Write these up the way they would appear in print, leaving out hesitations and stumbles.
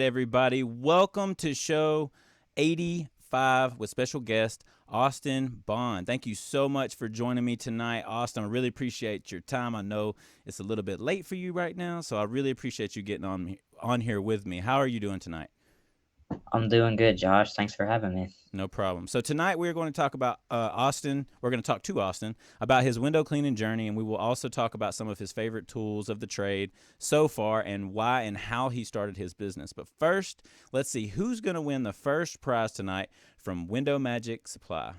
everybody. Welcome to show 85 with special guest Austin Bohn. Thank you so much for joining me tonight, Austin. I really appreciate your time. I know it's a little bit late for you right now, so I really appreciate you getting on here with me. How are you doing tonight? I'm doing good, Josh. Thanks for having me. No problem. So tonight we're going to talk about Austin. We're going to talk to Austin about his window cleaning journey, and we will also talk about some of his favorite tools of the trade so far and why and how he started his business. But first, let's see who's going to win the first prize tonight from Window Magic Supply.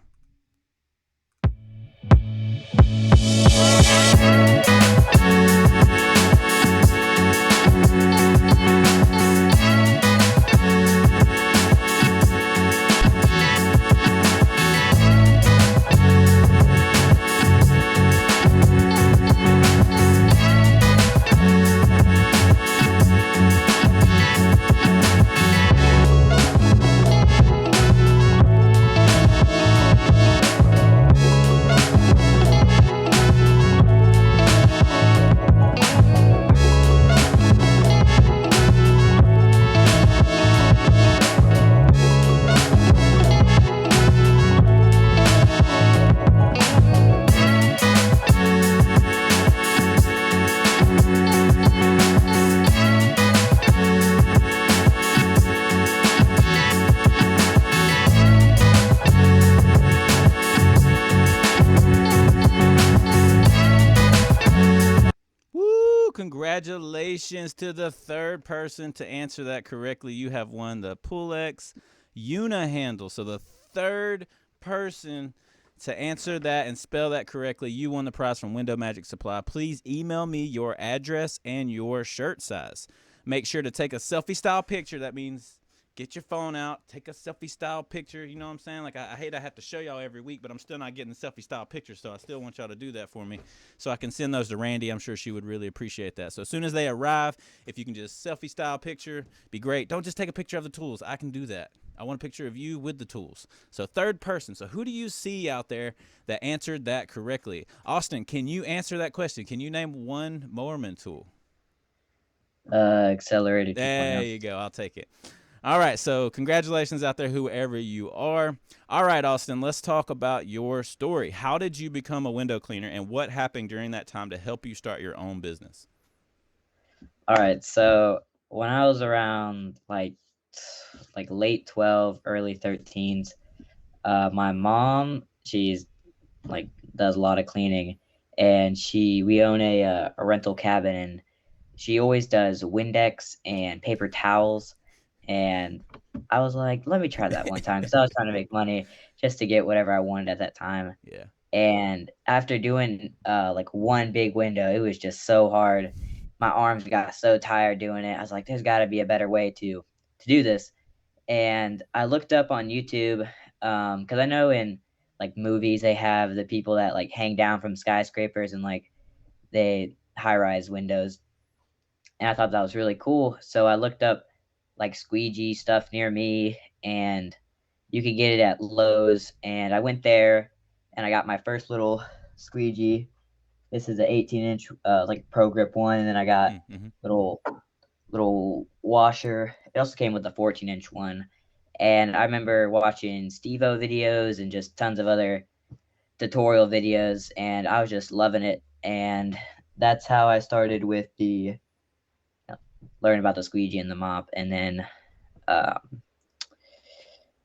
Congratulations to the third person to answer that correctly. You have won the Pulex Una handle. So the third person to answer that and spell that correctly, you won the prize from Window Magic Supply. Please email me your address and your shirt size. Make sure to take a selfie style picture. That means get your phone out, take a selfie style picture. You know what I'm saying? Like, I hate I have to show y'all every week, but I'm still not getting selfie style pictures, so I still want y'all to do that for me so I can send those to Randy. I'm sure she would really appreciate that. So as soon as they arrive, if you can just selfie style picture, be great. Don't just take a picture of the tools. I can do that. I want a picture of you with the tools. So third person. So who do you see out there that answered that correctly? Austin, can you answer that question? Can you name one Mowerman tool? Accelerator 2.0. There you go. I'll take it. All right, so congratulations out there, whoever you are. All right, Austin, let's talk about your story. How did you become a window cleaner, and what happened during that time to help you start your own business? All right, so when I was around like late 12, early 13s, my mom, she's like does a lot of cleaning, and we own a rental cabin, and she always does Windex and paper towels. And I was like, let me try that one time because I was trying to make money just to get whatever I wanted at that time. Yeah. And after doing like one big window, it was just so hard. My arms got so tired doing it. I was like, there's got to be a better way to do this. And I looked up on YouTube because I know in like movies they have the people that like hang down from skyscrapers and like they high rise windows. And I thought that was really cool. So I looked up like squeegee stuff near me, and you could get it at Lowe's. And I went there and I got my first little squeegee. This is an 18-inch like Pro Grip one, and then I got little washer. It also came with a 14-inch one. And I remember watching Steve-O videos and just tons of other tutorial videos, and I was just loving it. And that's how I started with the learn about the squeegee and the mop. And then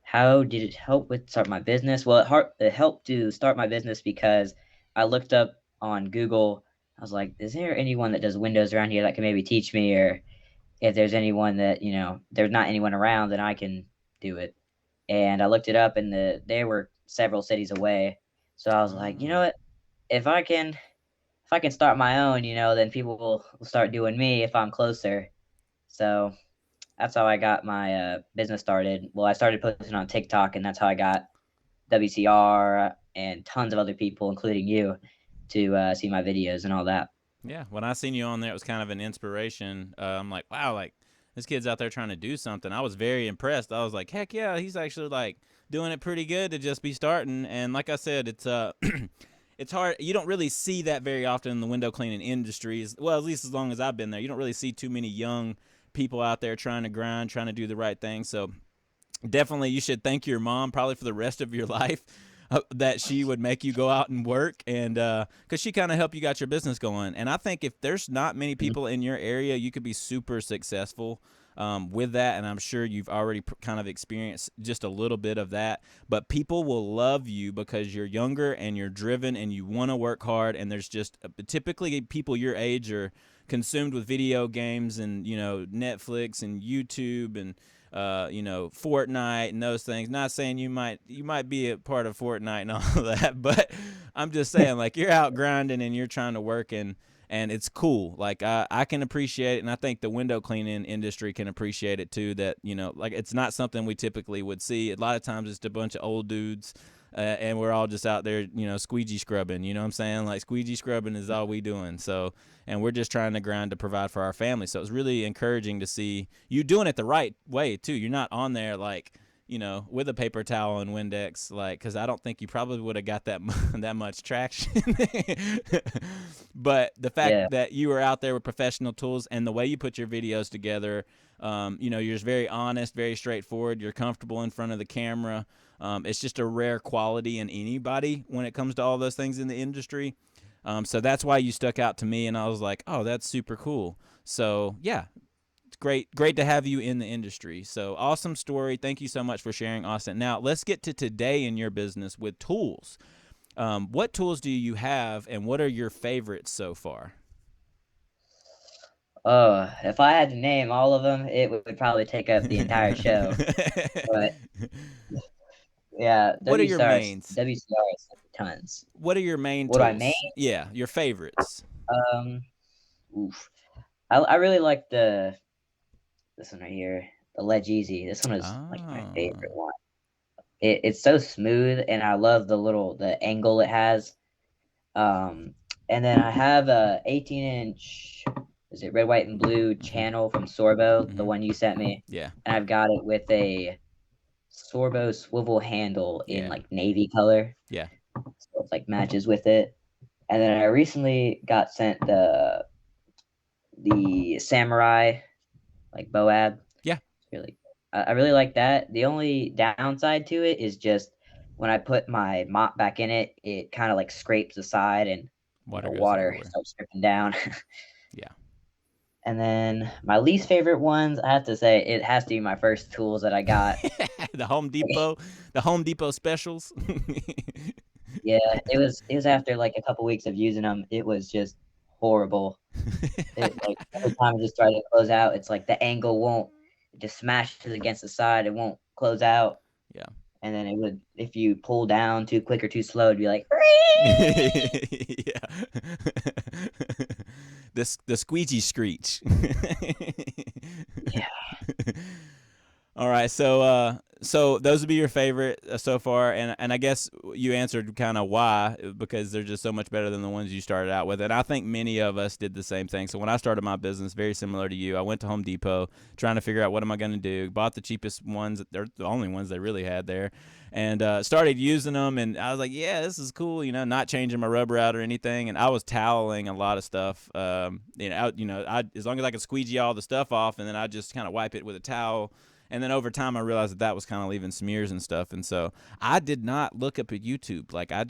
how did it help with start my business? Well, it helped to start my business because I looked up on Google. I was like, is there anyone that does windows around here that can maybe teach me? Or if there's anyone that, there's not anyone around, then I can do it. And I looked it up, and they were several cities away. So I was like, you know what? If I can start my own, then people will start doing me if I'm closer. So that's how I got my business started. Well, I started posting on TikTok, and that's how I got WCR and tons of other people, including you, to see my videos and all that. Yeah, when I seen you on there, it was kind of an inspiration. I'm like, wow, like this kid's out there trying to do something. I was very impressed. I was like, heck yeah, he's actually like doing it pretty good to just be starting. And like I said, it's it's hard. You don't really see that very often in the window cleaning industries. Well, at least as long as I've been there, you don't really see too many young people out there trying to grind, trying to do the right thing. So definitely you should thank your mom probably for the rest of your life, that she would make you go out and work, and because she kind of helped you got your business going. And I think if there's not many Mhm. people in your area, you could be super successful with that. And I'm sure you've already kind of experienced just a little bit of that. But people will love you because you're younger and you're driven and you want to work hard. And there's just typically people your age are consumed with video games and Netflix and YouTube and Fortnite and those things. Not saying you might be a part of Fortnite and all of that, but I'm just saying, like, you're out grinding and you're trying to work, and it's cool. Like, I can appreciate it, and I think the window cleaning industry can appreciate it too. That like, it's not something we typically would see. A lot of times it's a bunch of old dudes. And we're all just out there, squeegee scrubbing. You know what I'm saying? Like, squeegee scrubbing is all we doing. So, and we're just trying to grind to provide for our family. So it's really encouraging to see you doing it the right way too. You're not on there like, with a paper towel and Windex, like, because I don't think you probably would have got that that much traction. But the fact Yeah. that you were out there with professional tools and the way you put your videos together, you're just very honest, very straightforward. You're comfortable in front of the camera. It's just a rare quality in anybody when it comes to all those things in the industry. So that's why you stuck out to me, and I was like, oh, that's super cool. So yeah, it's great to have you in the industry. So awesome story. Thank you so much for sharing, Austin. Now let's get to today in your business with tools. What tools do you have, and what are your favorites so far? Oh, if I had to name all of them, it would probably take up the entire show. But yeah, What are your mains? WCR is tons. What are your main What do I main? tools? Yeah, your favorites. Um, oof. I really like this one right here, the Ledge Easy. This one is like my Ah, favorite one. It's so smooth, and I love the angle it has. Um, and then I have a 18-inch, is it red, white, and blue mm-hmm, channel from Sorbo, the mm-hmm. one you sent me, Yeah, and I've got it with a Sorbo swivel handle in yeah, like navy color, yeah, so it's like matches with it. And then I recently got sent the Samurai like Boab. yeah. Really, I really like that. The only downside to it is just when I put my mop back in it, it kind of like scrapes the side, and Water goes water everywhere. starts dripping down. Yeah. And then my least favorite ones, I have to say, it has to be my first tools that I got. the Home Depot, the Home Depot specials. Yeah, it was after like a couple weeks of using them, it was just horrible. It like every time I just try to close out, it's like the angle won't, it just smashes against the side, it won't close out. Yeah. And then it would, if you pull down too quick or too slow, it'd be like, Yeah. The squeegee screech. yeah. All right, so those would be your favorite so far, and I guess you answered kind of why, because they're just so much better than the ones you started out with, and I think many of us did the same thing. So when I started my business, very similar to you, I went to Home Depot trying to figure out what am I going to do. Bought the cheapest ones; they're the only ones they really had there, and started using them. And I was like, yeah, this is cool. Not changing my rubber out or anything, and I was toweling a lot of stuff. I as long as I could squeegee all the stuff off, and then I just kind of wipe it with a towel. And then over time, I realized that was kind of leaving smears and stuff. And so I did not look up at YouTube. Like, I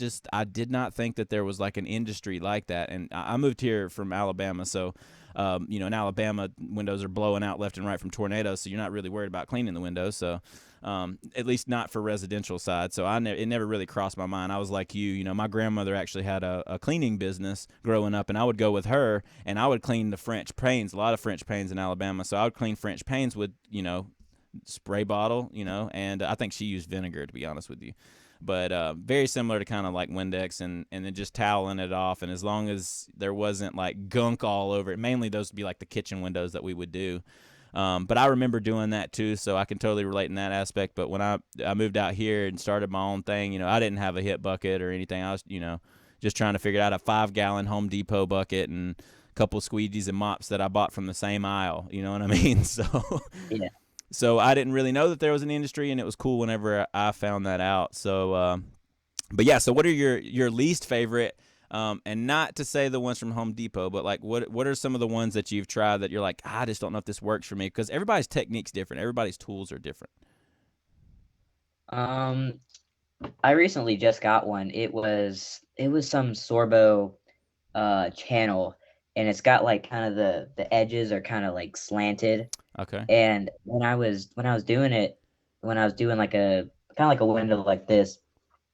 did not think that there was like an industry like that. And I moved here from Alabama. So, in Alabama, windows are blowing out left and right from tornadoes. So you're not really worried about cleaning the windows. So, at least not for residential side. So it never really crossed my mind. I was like you, my grandmother actually had a cleaning business growing up, and I would go with her and I would clean the French panes, a lot of French panes in Alabama. So I would clean French panes with, spray bottle, and I think she used vinegar, to be honest with you. But very similar to kind of like Windex, and then just toweling it off. And as long as there wasn't like gunk all over it, mainly those would be like the kitchen windows that we would do. But I remember doing that too, so I can totally relate in that aspect. But when I moved out here and started my own thing, I didn't have a hip bucket or anything. I was, just trying to figure out a 5-gallon Home Depot bucket and a couple squeegees and mops that I bought from the same aisle. You know what I mean? Yeah. So I didn't really know that there was an industry, and it was cool whenever I found that out. So, but yeah. So what are your least favorite? And not to say the ones from Home Depot, but like what are some of the ones that you've tried that you're like, I just don't know if this works for me? Because everybody's technique's different. Everybody's tools are different. Um, I recently just got one. It was some Sorbo channel, and it's got like kind of the edges are kind of like slanted. Okay. And when I was doing it, when I was doing like a kind of like a window like this,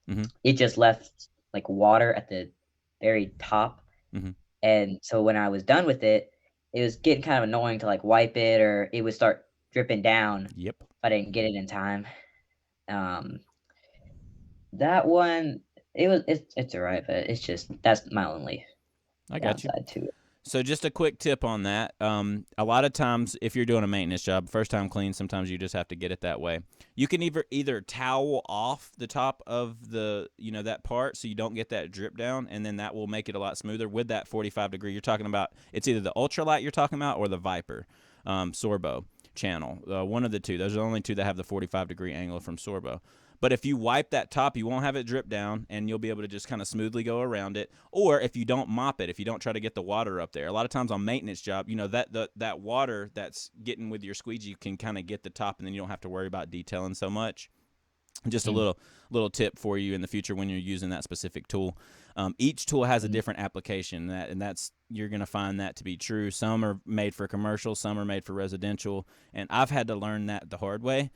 Mm-hmm. it just left like water at the very top. Mm-hmm. And so when I was done with it, it was getting kind of annoying to like wipe it, or it would start dripping down if Yep. I didn't get it in time. Um, that one, it's all right, but it's just that's my only I got you. downside to it. So just a quick tip on that. A lot of times, if you're doing a maintenance job, first time clean, sometimes you just have to get it that way. You can either towel off the top of that part so you don't get that drip down, and then that will make it a lot smoother with that 45 degree. You're talking about it's either the ultralight you're talking about or the Viper Sorbo channel. One of the two. Those are the only two that have the 45-degree angle from Sorbo. But if you wipe that top, you won't have it drip down, and you'll be able to just kind of smoothly go around it. Or if you don't mop it, if you don't try to get the water up there, a lot of times on maintenance job, that water that's getting with your squeegee can kind of get the top, and then you don't have to worry about detailing so much. Just a Mm, little tip for you in the future when you're using that specific tool. Each tool has a mm, different application, and that's you're going to find that to be true. Some are made for commercial, some are made for residential, and I've had to learn that the hard way.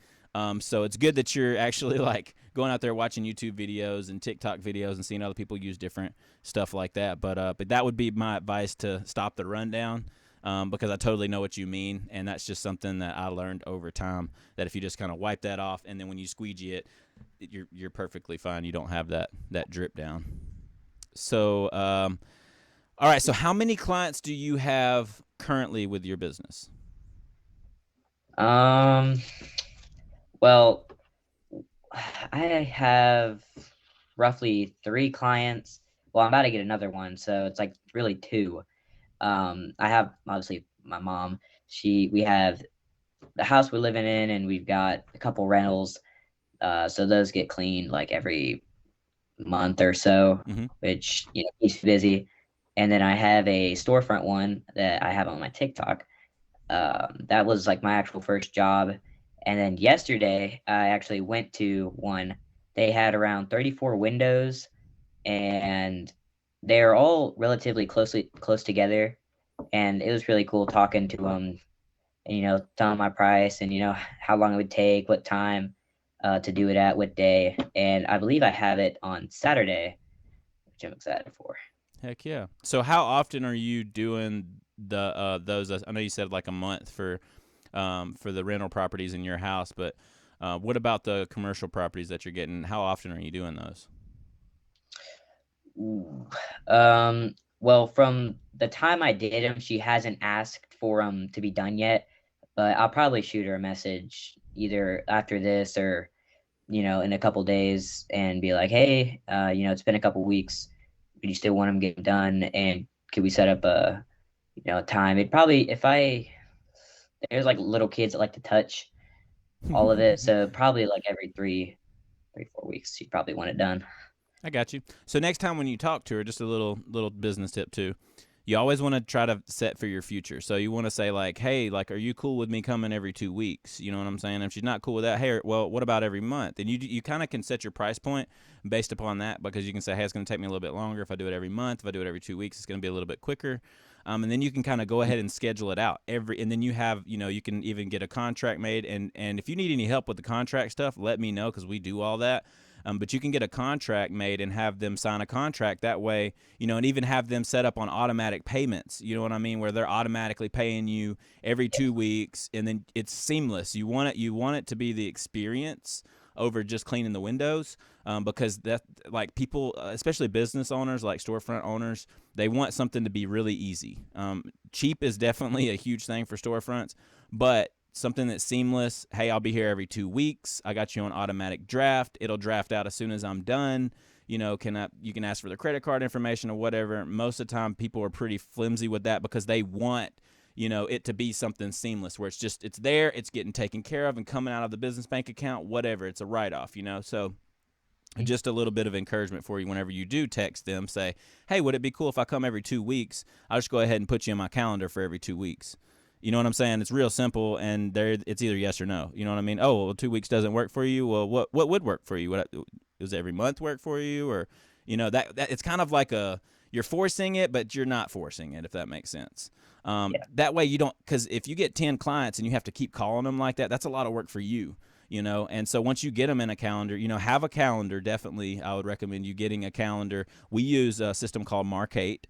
So it's good that you're actually like going out there watching YouTube videos and TikTok videos and seeing other people use different stuff like that. But that would be my advice to stop the rundown. Because I totally know what you mean, and that's just something that I learned over time. That if you just kind of wipe that off, and then when you squeegee it, you're perfectly fine. You don't have that drip down. So, all right. So, how many clients do you have currently with your business? Um, well, I have roughly 3 clients. Well, I'm about to get another one, so it's like really two. I have obviously my mom. We have the house we're living in, and we've got a couple rentals. So those get cleaned like every month or so, Mm-hmm. which keeps me busy. And then I have a storefront one that I have on my TikTok. That was like my actual first job. And then yesterday, I actually went to one. They had around 34 windows, and they're all relatively close together. And it was really cool talking to them, and telling my price, and how long it would take, what time to do it at, what day. And I believe I have it on Saturday, which I'm excited for. Heck yeah. So, how often are you doing the those? I know you said like a month for the rental properties in your house, but what about the commercial properties that you're getting? How often are you doing those? Ooh. Well, from the time I did them, she hasn't asked for them to be done yet, but I'll probably shoot her a message either after this or in a couple days, and be like, hey, it's been a couple weeks. Do you still want them getting done? And could we set up a time? It probably, if I there's like little kids that like to touch all of it, so probably like every 4 weeks, you probably want it done. I got you. So next time when you talk to her, just a little business tip too. You always want to try to set for your future. So you want to say like, "Hey, like, are you cool with me coming every 2 weeks?" You know what I'm saying? If she's not cool with that, hey, well, what about every month? And you kind of can set your price point based upon that, because you can say, "Hey, it's going to take me a little bit longer if I do it every month. If I do it every 2 weeks, it's going to be a little bit quicker." And then you can kind of go ahead and schedule it out and then you can even get a contract made. And if you need any help with the contract stuff, let me know, because we do all that. But you can get a contract made and have them sign a contract that way, and even have them set up on automatic payments. You know what I mean? Where they're automatically paying you every 2 weeks, and then it's seamless. You want it to be the experience over just cleaning the windows, because that, like, people, especially business owners, like storefront owners, they want something to be really easy. Cheap is definitely a huge thing for storefronts, but something that's seamless. Hey, I'll be here every 2 weeks. I got you on automatic draft. It'll draft out as soon as I'm done. You can ask for the credit card information or whatever. Most of the time, people are pretty flimsy with that because they want it to be something seamless where it's there, it's getting taken care of and coming out of the business bank account, whatever. It's a write off. So Mm. Just a little bit of encouragement for you whenever you do text them. Say, hey, would it be cool if I come every 2 weeks? I'll just go ahead and put you in my calendar for every 2 weeks. You know what I'm saying? It's real simple, and there it's either yes or no. You know what I mean? Oh, well, 2 weeks doesn't work for you. Well, what would work for you? Does every month work for you? Or, that it's kind of like you're forcing it, but you're not forcing it, if that makes sense. Yeah. That way you don't, because if you get 10 clients and you have to keep calling them like that, that's a lot of work for you. And so once you get them in a calendar, have a calendar. Definitely, I would recommend you getting a calendar. We use a system called Mark8.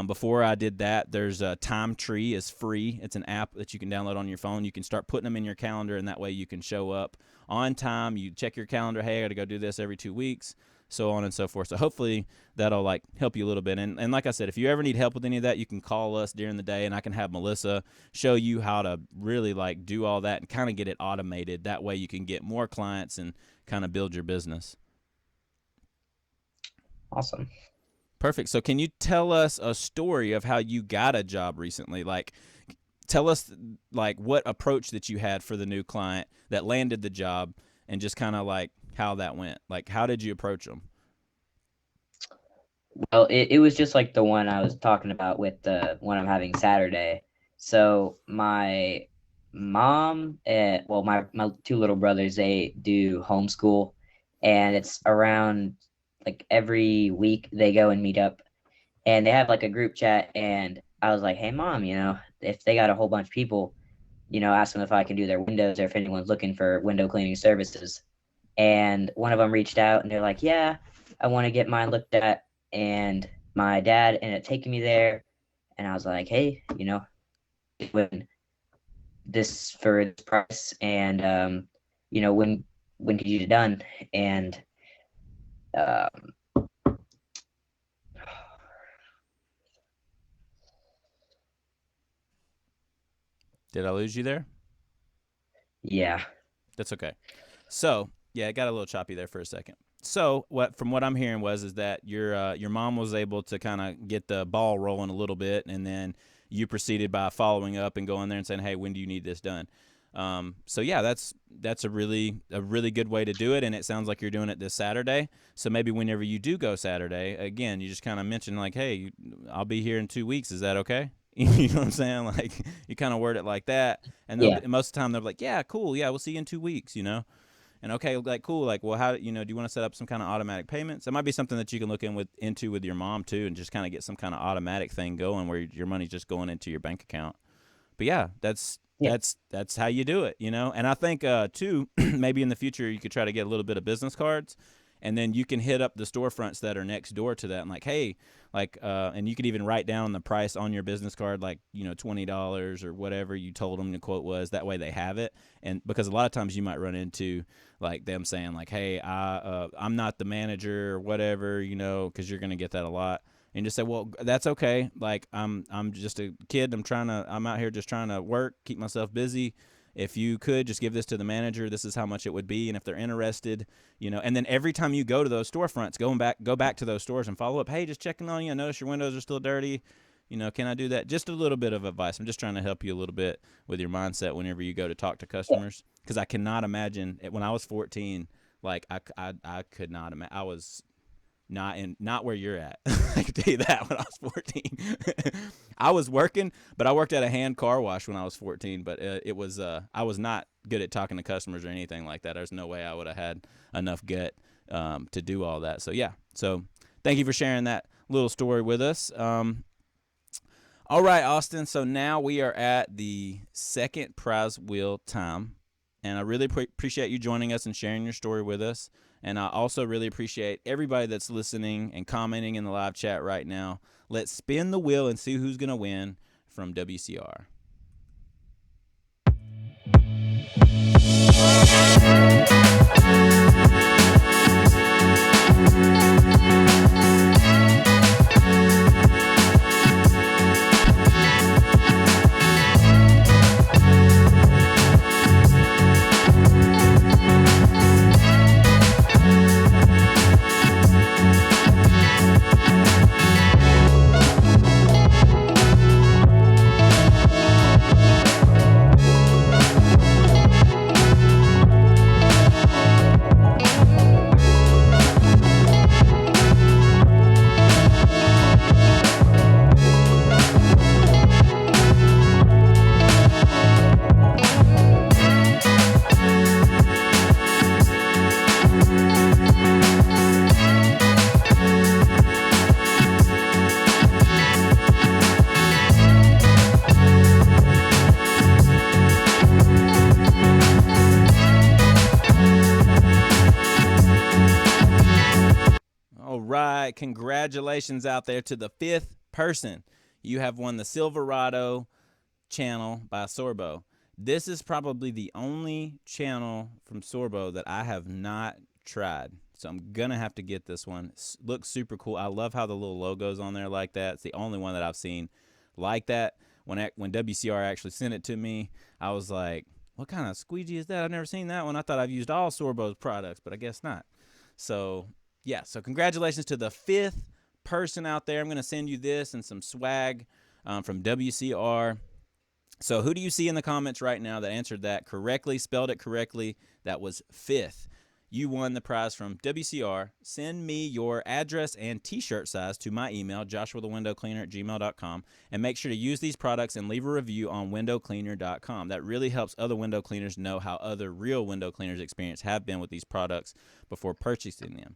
Before I did that, there's a Time Tree is free. It's an app that you can download on your phone. You can start putting them in your calendar, and that way you can show up on time. You check your calendar. Hey, I got to go do this every 2 weeks, so on and so forth. So hopefully that'll help you a little bit. And like I said, if you ever need help with any of that, you can call us during the day, and I can have Melissa show you how to really do all that and kind of get it automated. That way you can get more clients and kind of build your business. Awesome. Perfect. So can you tell us a story of how you got a job recently? Tell us what approach that you had for the new client that landed the job, and just kind of how that went. How did you approach them? Well, it was just like the one I was talking about with the one I'm having Saturday. So my mom and my two little brothers, they do homeschool, and it's around every week they go and meet up, and they have a group chat. And I was like, hey mom, if they got a whole bunch of people, ask them if I can do their windows or if anyone's looking for window cleaning services. And one of them reached out and they're like, yeah, I want to get mine looked at. And my dad ended up taking me there, and I was like, hey, when this for this price, and when could you get it done? And Did I lose you there? yeah. That's okay. So yeah, it got a little choppy there for a second. So from what I'm hearing is that your mom was able to kind of get the ball rolling a little bit, and then you proceeded by following up and going there and saying, hey, when do you need this done? So yeah, that's a really good way to do it, and it sounds like you're doing it this Saturday. So maybe whenever you do go Saturday, again, you just kind of mention hey, I'll be here in 2 weeks. Is that okay? You know what I'm saying? You kind of word it like that, and most of the time they're like, yeah, cool, yeah, we'll see you in 2 weeks. And okay, cool, well, how do you want to set up some kind of automatic payments? That might be something that you can look into with your mom too, and just kind of get some kind of automatic thing going where your money's just going into your bank account. But yeah, that's how you do it, And I think too, maybe in the future you could try to get a little bit of business cards, and then you can hit up the storefronts that are next door to that, and hey, and you could even write down the price on your business card, $20 or whatever you told them the quote was. That way they have it, and because a lot of times you might run into them saying I'm not the manager or whatever, because you're gonna get that a lot. And just say, well, that's okay. I'm just a kid. I'm out here just trying to work, keep myself busy. If you could just give this to the manager, this is how much it would be. And if they're interested, and then every time you go to those storefronts, go back to those stores and follow up. Hey, just checking on you. I notice your windows are still dirty. Can I do that? Just a little bit of advice. I'm just trying to help you a little bit with your mindset whenever you go to talk to customers. Because I cannot imagine when I was 14, I could not imagine. I was not where you're at. I can tell you that when I was 14. I was working, but I worked at a hand car wash when I was 14, but I was not good at talking to customers or anything like that. There's no way I would have had enough gut to do all that. So yeah. So thank you for sharing that little story with us. All right, Austin. So now we are at the second prize wheel time, and I really appreciate you joining us and sharing your story with us. And I also really appreciate everybody that's listening and commenting in the live chat right now. Let's spin the wheel and see who's going to win from WCR. right, congratulations out there to the 5th person. You have won the Silverado channel by Sorbo. This is probably the only channel from Sorbo that I have not tried. So I'm going to have to get this one. Looks super cool. I love how the little logo's on there like that. It's the only one that I've seen like that. When WCR actually sent it to me, I was like, what kind of squeegee is that? I've never seen that one. I thought I've used all Sorbo's products, but I guess not. So, yeah. So congratulations to the 5th person out there. I'm going to send you this and some swag from WCR. So who do you see in the comments right now that answered that correctly, spelled it correctly? That was 5th. You won the prize from WCR. Send me your address and t-shirt size to my email, joshuathewindowcleaner@gmail.com, and make sure to use these products and leave a review on windowcleaner.com. That really helps other window cleaners know how other real window cleaners' experience have been with these products before purchasing them.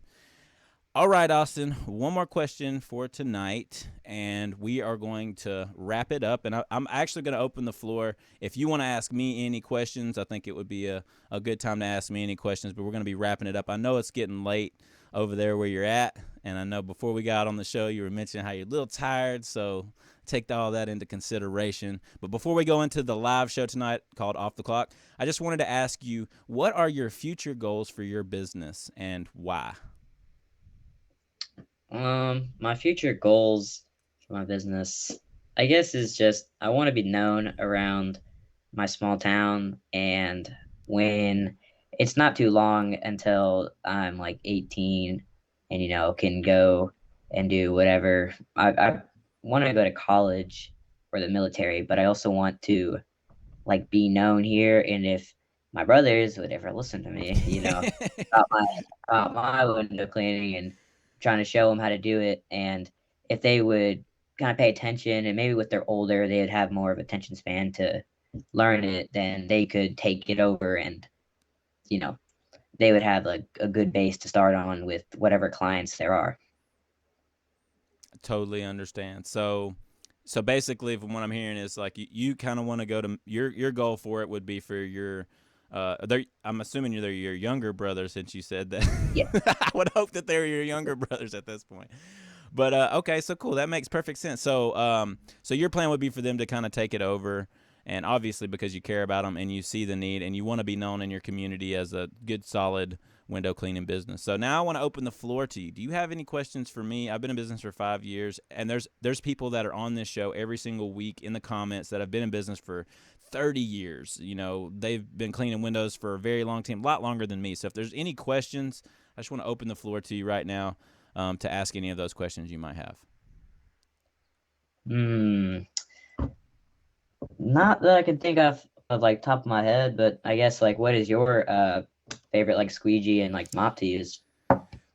All right, Austin, one more question for tonight, and we are going to wrap it up. And I'm actually going to open the floor. If you want to ask me any questions, I think it would be a good time to ask me any questions, but we're going to be wrapping it up. I know it's getting late over there where you're at, and I know before we got on the show, you were mentioning how you're a little tired, so take all that into consideration. But before we go into the live show tonight called Off the Clock, I just wanted to ask you, what are your future goals for your business and why? My future goals for my business, I guess, is just I want to be known around my small town, and when it's not too long until I'm like 18 and can go and do whatever. I want to go to college or the military, but I also want to like be known here, and if my brothers would ever listen to me, about my window cleaning and trying to show them how to do it, and if they would kind of pay attention, and maybe with their older, they would have more of attention span to learn it, then they could take it over, and you know they would have a good base to start on with whatever clients there are. Totally understand. So basically, from what I'm hearing is like you kind of want to go to your goal for it would be for your I'm assuming they're your younger brother, since you said that. Yeah. I would hope that they're your younger brothers at this point. But okay, so cool. That makes perfect sense. So your plan would be for them to kind of take it over, and obviously because you care about them and you see the need and you want to be known in your community as a good, solid window cleaning business. So now I want to open the floor to you. Do you have any questions for me? I've been in business for 5 years, and there's people that are on this show every single week in the comments that have been in business for 30 years. They've been cleaning windows for a very long time, a lot longer than me. So if there's any questions, I just want to open the floor to you right now to ask any of those questions you might have. Not that I can think of like top of my head, but I guess like what is your favorite like squeegee and like mop to use?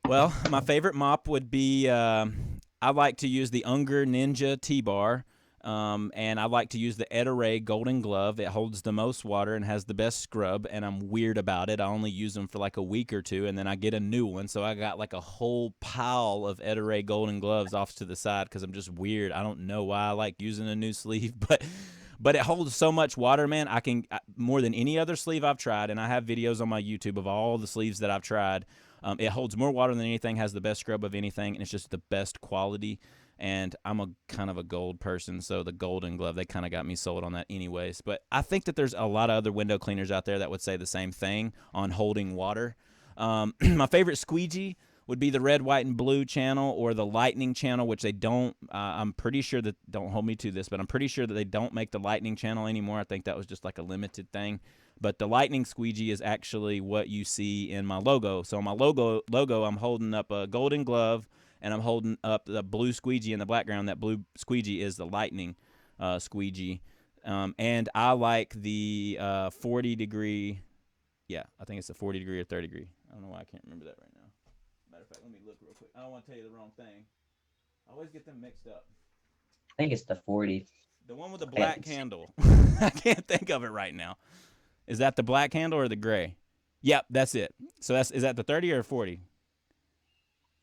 Well, my favorite mop would be I like to use the Unger Ninja T-Bar, and I like to use the Ed Golden Glove. It holds the most water and has the best scrub, and I'm weird about it. I only use them for like a week or two, and then I get a new one. So I got like a whole pile of Ed Golden Gloves off to the side because I'm just weird. I don't know why I like using a new sleeve, but it holds so much water, man. I can more than any other sleeve I've tried, and I have videos on my YouTube of all the sleeves that I've tried. It holds more water than anything, has the best scrub of anything, and it's just the best quality. And I'm a kind of a gold person, so the Golden Glove, they kind of got me sold on that anyways. But I think that there's a lot of other window cleaners out there that would say the same thing on holding water. My favorite squeegee would be the red, white, and blue channel or the lightning channel, which they don't, I'm pretty sure that, don't hold me to this, but I'm pretty sure that they don't make the lightning channel anymore. I think that was just like a limited thing. But the lightning squeegee is actually what you see in my logo. So on my logo, I'm holding up a golden glove, and I'm holding up the blue squeegee in the background. That blue squeegee is the lightning squeegee. And I like the 40-degree, yeah, I think it's the 40-degree or 30-degree. I don't know why I can't remember that right now. Matter of fact, let me look real quick. I don't want to tell you the wrong thing. I always get them mixed up. I think it's the 40. The one with the black handle. I can't think of it right now. Is that the black handle or the gray? Yep, that's it. So is that the 30 or 40?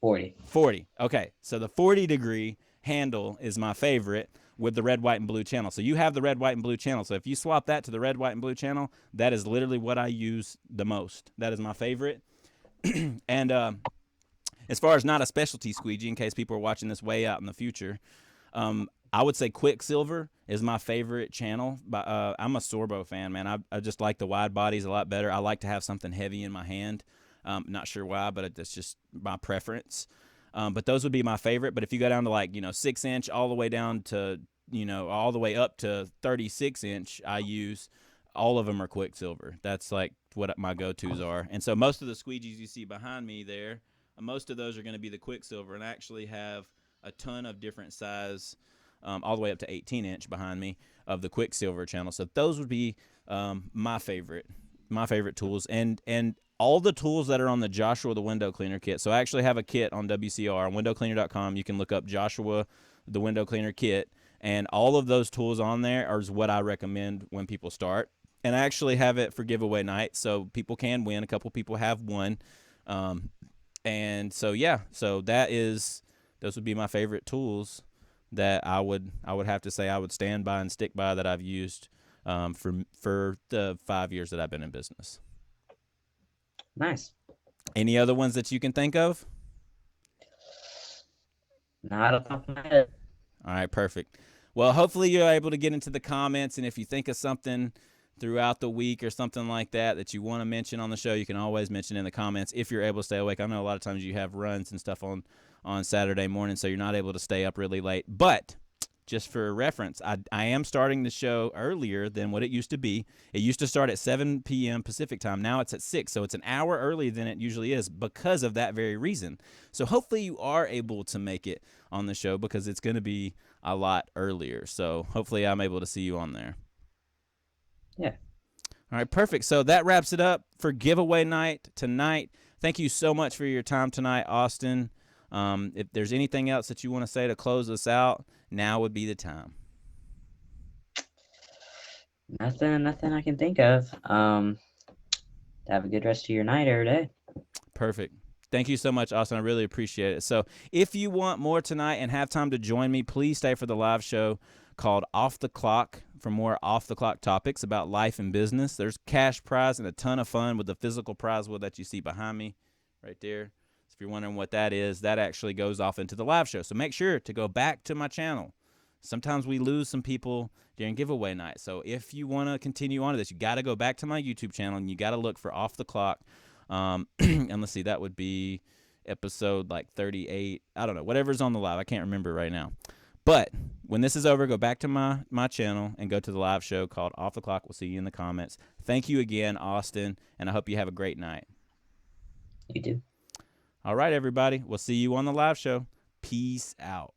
40. 40. Okay, so the 40-degree handle is my favorite with the red, white, and blue channel. So you have the red, white, and blue channel. So if you swap that to the red, white, and blue channel, that is literally what I use the most. That is my favorite. And As far as not a specialty squeegee, in case people are watching this way out in the future, I would say Quicksilver is my favorite channel. I'm a Sorbo fan, man. I just like the wide bodies a lot better. I like to have something heavy in my hand. Not sure why, but it's just my preference. But those would be my favorite. But if you go down to 6-inch all the way down to all the way up to 36-inch, I use all of them are Quicksilver. That's like what my go-tos are. And so most of the squeegees you see behind me there, most of those are going to be the Quicksilver, and I actually have a ton of different size, all the way up to 18-inch behind me of the Quicksilver channel. So those would be my favorite tools, and all the tools that are on the Joshua the window cleaner kit. So I actually have a kit on WCR on windowcleaner.com. You can look up Joshua the window cleaner kit, and all of those tools on there are what I recommend when people start. And I actually have it for giveaway night, so people can win. A couple people have won. And so those would be my favorite tools that I would have to say I would stand by and stick by that I've used for the 5 years that I've been in business. Nice. Any other ones that you can think of? Not off the top of my head. All right, perfect. Well, hopefully you're able to get into the comments, and if you think of something throughout the week or something like that you want to mention on the show, you can always mention in the comments if you're able to stay awake. I know a lot of times you have runs and stuff on Saturday morning, so you're not able to stay up really late. But just for reference, I am starting the show earlier than what it used to be. It used to start at 7 p.m. Pacific time. Now it's at 6, so it's an hour earlier than it usually is because of that very reason. So hopefully you are able to make it on the show because it's going to be a lot earlier. So hopefully I'm able to see you on there. Yeah. All right, perfect. So that wraps it up for giveaway night tonight. Thank you so much for your time tonight, Austin. If there's anything else that you want to say to close us out, now would be the time. Nothing I can think of. Have a good rest of your night or day. Perfect. Thank you so much, Austin. I really appreciate it. So if you want more tonight and have time to join me, please stay for the live show called Off the Clock for more off-the-clock topics about life and business. There's cash prize and a ton of fun with the physical prize wheel that you see behind me right there. So if you're wondering what that is, that actually goes off into the live show. So make sure to go back to my channel. Sometimes we lose some people during giveaway night. So if you want to continue on to this, you got to go back to my YouTube channel and you got to look for Off the Clock. And let's see, that would be episode 38. I don't know, whatever's on the live. I can't remember right now. But when this is over, go back to my channel and go to the live show called Off the Clock. We'll see you in the comments. Thank you again, Austin, and I hope you have a great night. You too. All right, everybody. We'll see you on the live show. Peace out.